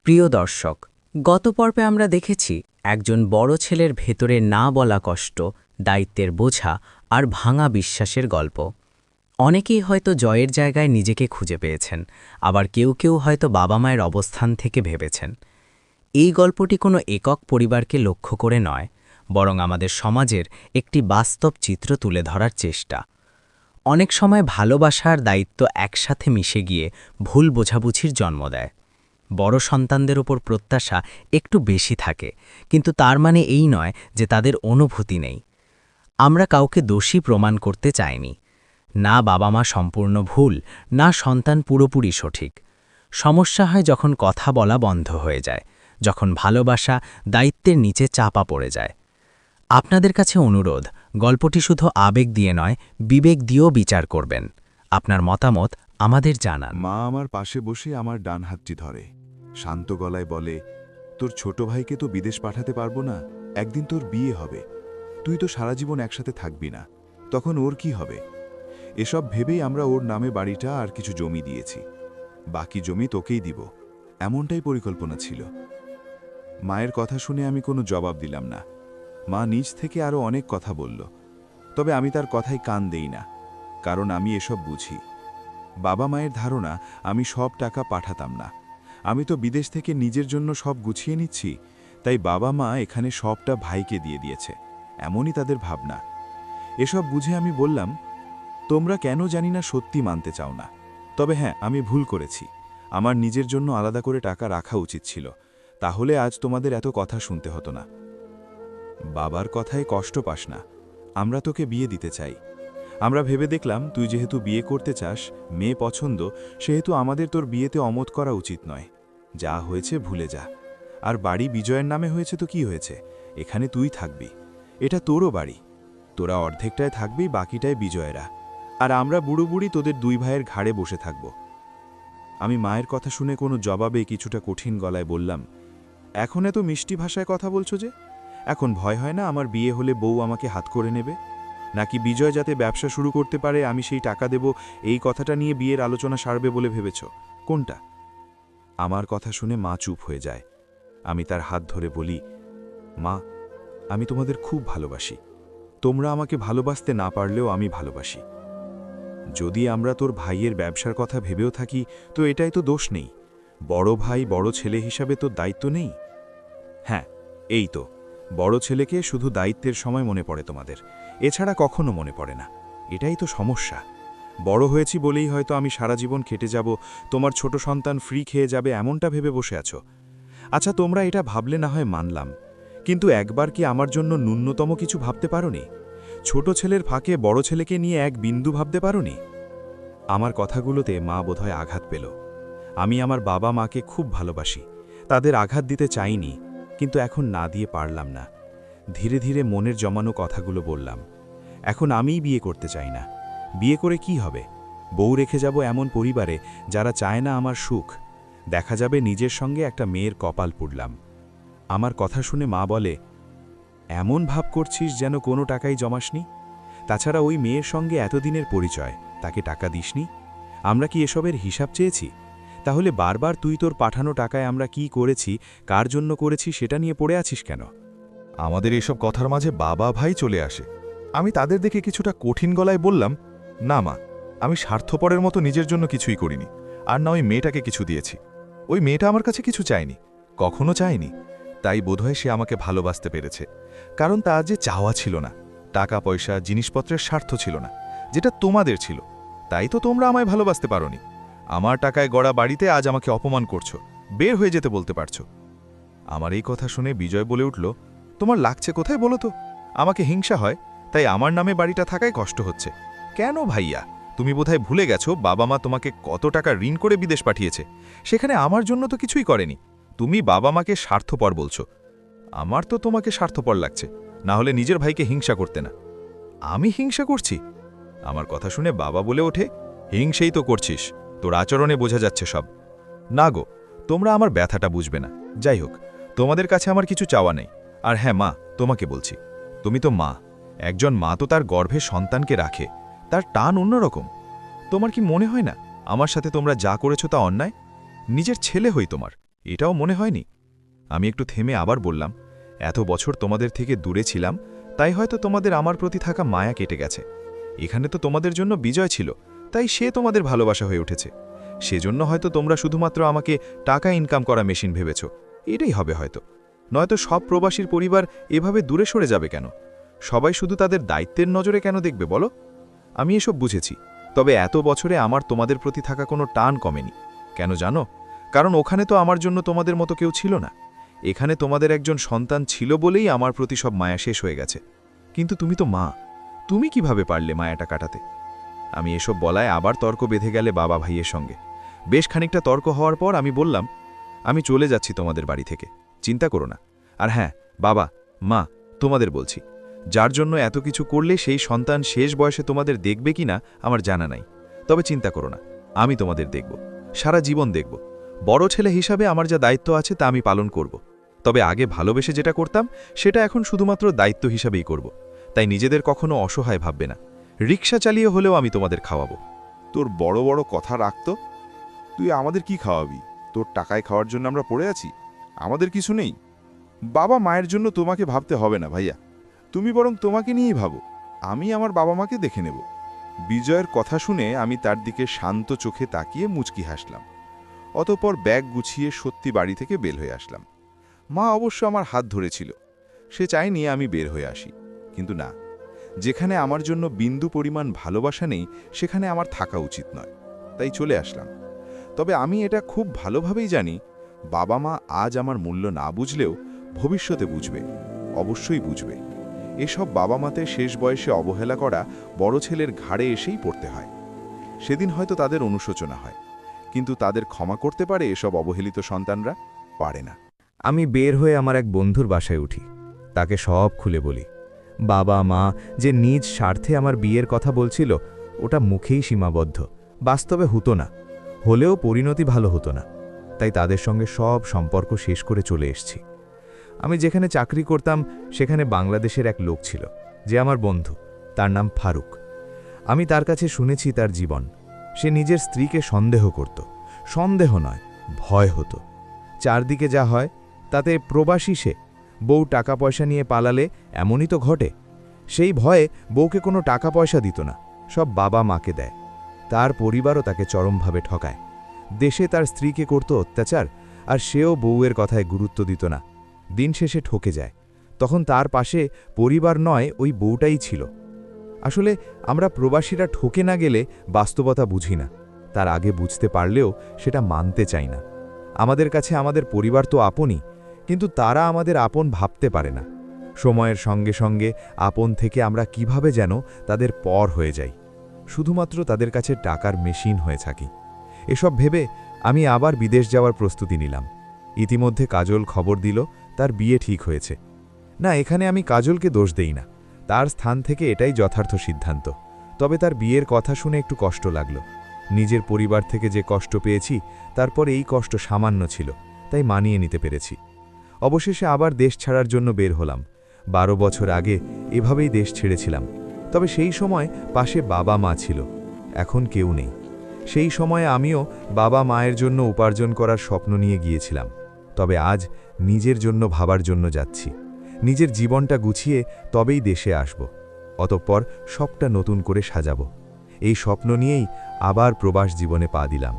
প্রিয় দর্শক, গত পর্বে আমরা দেখেছি একজন বড় ছেলের ভেতরে না বলা কষ্ট, দায়িত্বের বোঝা আর ভাঙা বিশ্বাসের গল্প। অনেকেই হয়তো জয়ের জায়গায় নিজেকে খুঁজে পেয়েছেন, আবার কেউ কেউ হয়তো বাবা মায়ের অবস্থান থেকে ভেবেছেন। এই গল্পটি কোনো একক পরিবারকে লক্ষ্য করে নয়, বরং আমাদের সমাজের একটি বাস্তব চিত্র তুলে ধরার চেষ্টা। অনেক সময় ভালোবাসা আর দায়িত্ব একসাথে মিশে গিয়ে ভুল বোঝাবুঝির জন্ম দেয়। বড় সন্তানদের ওপর প্রত্যাশা একটু বেশি থাকে, কিন্তু তার মানে এই নয় যে তাদের অনুভূতি নেই। আমরা কাউকে দোষী প্রমাণ করতে চাইনি। না বাবা মা সম্পূর্ণ ভুল, না সন্তান পুরোপুরি সঠিক। সমস্যা হয় যখন কথা বলা বন্ধ হয়ে যায়, যখন ভালোবাসা দায়িত্বের নিচে চাপা পড়ে যায়। আপনাদের কাছে অনুরোধ, গল্পটি শুধু আবেগ দিয়ে নয়, বিবেক দিয়েও বিচার করবেন। আপনার মতামত আমাদের জানান। মা আমার পাশে বসে আমার ডান হাতটি ধরে, শান্ত গলায় বলে, তোর ছোট ভাইকে তো বিদেশ পাঠাতে পারবো না, একদিন তোর বিয়ে হবে, তুই তো সারা জীবন একসাথে থাকবি না, তখন ওর কি হবে? এসব ভেবেই আমরা ওর নামে বাড়িটা আর কিছু জমি দিয়েছি, বাকি জমি তোকেই দিব, এমনটাই পরিকল্পনা ছিল। মায়ের কথা শুনে আমি কোনো জবাব দিলাম না। মা নিজ থেকে আরও অনেক কথা বলল, তবে আমি তার কথায় কান দেই না, কারণ আমি এসব বুঝি। বাবা মায়ের ধারণা আমি সব টাকা পাঠাতাম না, আমি তো বিদেশ থেকে নিজের জন্য সব গুছিয়ে নিচ্ছি, তাই বাবা মা এখানে সবটা ভাইকে দিয়ে দিয়েছে, এমনই তাদের ভাবনা। এসব বুঝে আমি বললাম, তোমরা কেন জানি না সত্যি মানতে চাও না, তবে হ্যাঁ, আমি ভুল করেছি, আমার নিজের জন্য আলাদা করে টাকা রাখা উচিত ছিল, তাহলে আজ তোমাদের এত কথা শুনতে হতো না। বাবার কথায় কষ্ট পাস না, আমরা তোকে বিয়ে দিতে চাই। আমরা ভেবে দেখলাম তুই যেহেতু বিয়ে করতে চাস, মেয়ে পছন্দ, সেহেতু আমাদের তোর বিয়েতে অমত করা উচিত নয়। যা হয়েছে ভুলে যা। আর বাড়ি বিজয়ের নামে হয়েছে তো কি হয়েছে, এখানে তুই থাকবি, এটা তোরও বাড়ি, তোরা অর্ধেকটায় থাকবি, বাকিটায় বিজয়েরা, আর আমরা বুড়ো বুড়ি তোদের দুই ভাইয়ের ঘাড়ে বসে থাকব। আমি মায়ের কথা শুনে কোনো জবাবে কিছুটা কঠিন গলায় বললাম, এখন এত মিষ্টি ভাষায় কথা বলছো যে? এখন ভয় হয় না আমার বিয়ে হলে বউ আমাকে হাত করে নেবে? নাকি বিজয় যাতে ব্যবসা শুরু করতে পারে আমি সেই টাকা দেব, এই কথাটা নিয়ে বিয়ের আলোচনা সারবে বলে ভেবেছ? কোনটা? আমার কথা শুনে মা চুপ হয়ে যায়। আমি তার হাত ধরে বলি, মা, আমি তোমাদের খুব ভালোবাসি, তোমরা আমাকে ভালোবাসতে না পারলেও আমি ভালোবাসি। যদি আমরা তোর ভাইয়ের ব্যবসার কথা ভেবেও থাকি তো এটাই তো দোষ নেই, বড় ভাই বড় ছেলে হিসাবে তোর দায়িত্ব নেই? হ্যাঁ, এই তো, বড় ছেলেকে শুধু দায়িত্বের সময় মনে পড়ে তোমাদের, এছাড়া কখনো মনে পড়ে না। এটাই তো সমস্যা। বড় হয়েছি বলেই হয়তো আমি সারা জীবন খেটে যাব, তোমার ছোট সন্তান ফ্রি খেয়ে যাবে এমনটা ভেবে বসে আছো। আচ্ছা, তোমরা এটা ভাবলে না হয় মানলাম, কিন্তু একবার কি আমার জন্য ন্যূনতম কিছু ভাবতে পারোনি? ছোট ছেলের ফাঁকে বড় ছেলেকে নিয়ে এক বিন্দু ভাবতে পারোনি? আমার কথাগুলোতে মা বোধহয় আঘাত পেল। আমি আমার বাবা মাকে খুব ভালোবাসি, তাদের আঘাত দিতে চাইনি, কিন্তু এখন না দিয়ে পারলাম না। ধীরে ধীরে মনের জমানো কথাগুলো বললাম। এখন আমিই বিয়ে করতে চাই না। বিয়ে করে কি হবে? বউ রেখে যাব এমন পরিবারে যারা চায় না আমার সুখ। দেখা যাবে নিজের সঙ্গে একটা মেয়ের কপাল পুড়লাম। আমার কথা শুনে মা বলে, এমন ভাব করছিস যেন কোনো টাকাই জমাসনি? তাছাড়া ওই মেয়ের সঙ্গে এতদিনের পরিচয়, তাকে টাকা দিসনি? আমরা কি এসবের হিসাব চেয়েছি? তাহলে বারবার তুই তোর পাঠানো টাকায় আমরা কি করেছি, কার জন্য করেছি সেটা নিয়ে পড়ে আছিস কেন? আমাদের এসব কথার মাঝে বাবা ভাই চলে আসে। আমি তাদের দেখে কিছুটা কঠিন গলায় বললাম, না মা, আমি স্বার্থপরের মতো নিজের জন্য কিছুই করিনি, আর না ওই মেয়েটাকে কিছু দিয়েছি। ওই মেয়েটা আমার কাছে কিছু চায়নি, কখনো চায়নি, তাই বোধহয় সে আমাকে ভালোবাসতে পেরেছে, কারণ তা যে চাওয়া ছিল না, টাকা পয়সা জিনিসপত্রের স্বার্থ ছিল না, যেটা তোমাদের ছিল, তাই তো তোমরা আমায় ভালোবাসতে পারোনি। আমার টাকায় গড়া বাড়িতে আজ আমাকে অপমান করছো, বের হয়ে যেতে বলতে পারছো। আমার এই কথা শুনে বিজয় বলে উঠল, তোমার লাগছে কোথায় বলো তো? আমাকে হিংসা হয়, তাই আমার নামে বাড়িটা থাকায় কষ্ট হচ্ছে। কেন ভাইয়া, তুমি বোধহয় ভুলে গেছো বাবা মা তোমাকে কত টাকা ঋণ করে বিদেশ পাঠিয়েছে, সেখানে আমার জন্য তো কিছুই করেনি। তুমি বাবা মাকে স্বার্থপর বলছো, আমার তো তোমাকে স্বার্থপর লাগছে, না হলে নিজের ভাইকে হিংসা করতে না। আমি হিংসা করছি? আমার কথা শুনে বাবা বলে ওঠে, হিংসেই তো করছিস, তোর আচরণে বোঝা যাচ্ছে সব। না গো, তোমরা আমার ব্যথাটা বুঝবে না। যাই হোক, তোমাদের কাছে আমার কিছু চাওয়া নেই। আর হ্যাঁ মা, তোমাকে বলছি, তুমি তো মা, একজন মা তো তার গর্ভে সন্তানকে রাখে, তার টান অন্যরকম। তোমার কি মনে হয় না আমার সাথে তোমরা যা করেছো তা অন্যায়? নিজের ছেলে হই তোমার, এটাও মনে হয়নি? আমি একটু থেমে আবার বললাম, এত বছর তোমাদের থেকে দূরে ছিলাম, তাই হয়তো তোমাদের আমার প্রতি থাকা মায়া কেটে গেছে। এখানে তো তোমাদের জন্য বিজয় ছিল, তাই সে তোমাদের ভালোবাসা হয়ে উঠেছে। সেজন্য হয়তো তোমরা শুধুমাত্র আমাকে টাকা ইনকাম করা মেশিন ভেবেছ। এটাই হবে হয়তো। নয়তো সব প্রবাসীর পরিবার এভাবে দূরে সরে যাবে কেন? সবাই শুধু তাদের দায়িত্বের নজরে কেন দেখবে বলো? আমি এসব বুঝেছি, তবে এত বছরে আমার তোমাদের প্রতি থাকা কোনো টান কমেনি। কেন জানো? কারণ ওখানে তো আমার জন্য তোমাদের মতো কেউ ছিল না। এখানে তোমাদের একজন সন্তান ছিল বলেই আমার প্রতি সব মায়া শেষ হয়ে গেছে। কিন্তু তুমি তো মা, তুমি কিভাবে পারলে মায়াটা কাটাতে? আমি এসব বলায় আবার তর্ক বেঁধে গেলে বাবা ভাইয়ের সঙ্গে। বেশ খানিকটা তর্ক হওয়ার পর আমি বললাম, আমি চলে যাচ্ছি তোমাদের বাড়ি থেকে, চিন্তা করো না। আর হ্যাঁ বাবা, মা, তোমাদের বলছি, যার জন্য এত কিছু করলে সেই সন্তান শেষ বয়সে তোমাদের দেখবে কিনা আমার জানা নাই। তবে চিন্তা করো না, আমি তোমাদের দেখব, সারা জীবন দেখব। বড় ছেলে হিসাবে আমার যা দায়িত্ব আছে তা আমি পালন করব। তবে আগে ভালোবেসে যেটা করতাম সেটা এখন শুধুমাত্র দায়িত্ব হিসাবেই করব। তাই নিজেদের কখনো অসহায় ভাববে না। রিক্সা চালিয়ে হলেও আমি তোমাদের খাওয়াবো। তোর বড় বড় কথা রাখতো। তুই আমাদের কি খাওয়াবি? তোর টাকায় খাওয়ার জন্য আমরা পড়ে আছি? আমাদের কিছু নেই। বাবা মায়ের জন্য তোমাকে ভাবতে হবে না ভাইয়া, তুমি বরং তোমাকে নিয়েই ভাবো। আমি আমার বাবা মাকে দেখে নেব। বিজয়ের কথা শুনে আমি তার দিকে শান্ত চোখে তাকিয়ে মুচকি হাসলাম। অতঃপর ব্যাগ গুছিয়ে সত্যি বাড়ি থেকে বের হয়ে আসলাম। মা অবশ্য আমার হাত ধরেছিল, সে চায়নি আমি বের হয়ে আসি। কিন্তু না, যেখানে আমার জন্য বিন্দু পরিমাণ ভালোবাসা নেই সেখানে আমার থাকা উচিত নয়, তাই চলে আসলাম। তবে আমি এটা খুব ভালোভাবেই জানি, বাবা মা আজ আমার মূল্য না বুঝলেও ভবিষ্যতে বুঝবে, অবশ্যই বুঝবে। এসব বাবা মাতে শেষ বয়সে অবহেলা করা বড় ছেলের ঘাড়ে এসেই পড়তে হয়। সেদিন হয়তো তাদের অনুশোচনা হয়, কিন্তু তাদের ক্ষমা করতে পারে এসব অবহেলিত সন্তানরা? পারে না। আমি বের হয়ে আমার এক বন্ধুর বাসায় উঠি। তাকে সব খুলে বলি। বাবা মা যে নিজ স্বার্থে আমার বিয়ের কথা বলছিল, ওটা মুখেই সীমাবদ্ধ, বাস্তবে হতো না। হলেও পরিণতি ভালো হতো না, তাই তাদের সঙ্গে সব সম্পর্ক শেষ করে চলে এসেছি। আমি যেখানে চাকরি করতাম সেখানে বাংলাদেশের এক লোক ছিল, যে আমার বন্ধু। তার নাম ফারুক। আমি তার কাছে শুনেছি তার জীবন। সে নিজের স্ত্রীকে সন্দেহ করত। সন্দেহ নয়, ভয় হতো। চারদিকে যা হয় তাতে প্রবাসী সে। বউ টাকা পয়সা নিয়ে পালালে এমনই তো ঘটে। সেই ভয়ে বউকে কোনো টাকা পয়সা দিত না, সব বাবা মাকে দেয়। তার পরিবারও তাকে চরমভাবে ঠকায়। দেশে তার স্ত্রীকে করত অত্যাচার, আর সেও বউয়ের কথায় গুরুত্ব দিত না। দিন শেষে ঠকে যায়। তখন তার পাশে পরিবার নয়, ওই বউটাই ছিল। আসলে আমরা প্রবাসীরা ঠকে না গেলে বাস্তবতা বুঝি না। তার আগে বুঝতে পারলেও সেটা মানতে চাই না। আমাদের কাছে আমাদের পরিবার তো আপনই, কিন্তু তারা আমাদের আপন ভাবতে পারে না। সময়ের সঙ্গে সঙ্গে আপন থেকে আমরা কিভাবে যেন তাদের পর হয়ে যাই, শুধুমাত্র তাদের কাছে টাকার মেশিন হয়ে থাকি। এসব ভেবে আমি আবার বিদেশ যাওয়ার প্রস্তুতি নিলাম। ইতিমধ্যে কাজল খবর দিল তার বিয়ে ঠিক হয়েছে। না, এখানে আমি কাজলকে দোষ দেই না, তার স্থান থেকে এটাই যথার্থ সিদ্ধান্ত। তবে তার বিয়ের কথা শুনে একটু কষ্ট লাগলো। নিজের পরিবার থেকে যে কষ্ট পেয়েছি, তারপর এই কষ্ট সামান্য ছিল, তাই মানিয়ে নিতে পেরেছি। অবশেষে আবার দেশ ছাড়ার জন্য বের হলাম। 12 বছর আগে এভাবেই দেশ ছেড়েছিলাম। তবে সেই সময় পাশে বাবা মা ছিল, এখন কেউ নেই। সেই সময়ে আমিও বাবা মায়ের জন্য উপার্জন করার স্বপ্ন নিয়ে গিয়েছিলাম। তবে আজ নিজের জন্য ভাবার জন্য যাচ্ছি। নিজের জীবনটা গুছিয়ে তবেই দেশে আসব। অতঃপর সবটা নতুন করে সাজাবো। এই স্বপ্ন নিয়েই আবার প্রবাস জীবনে পা দিলাম।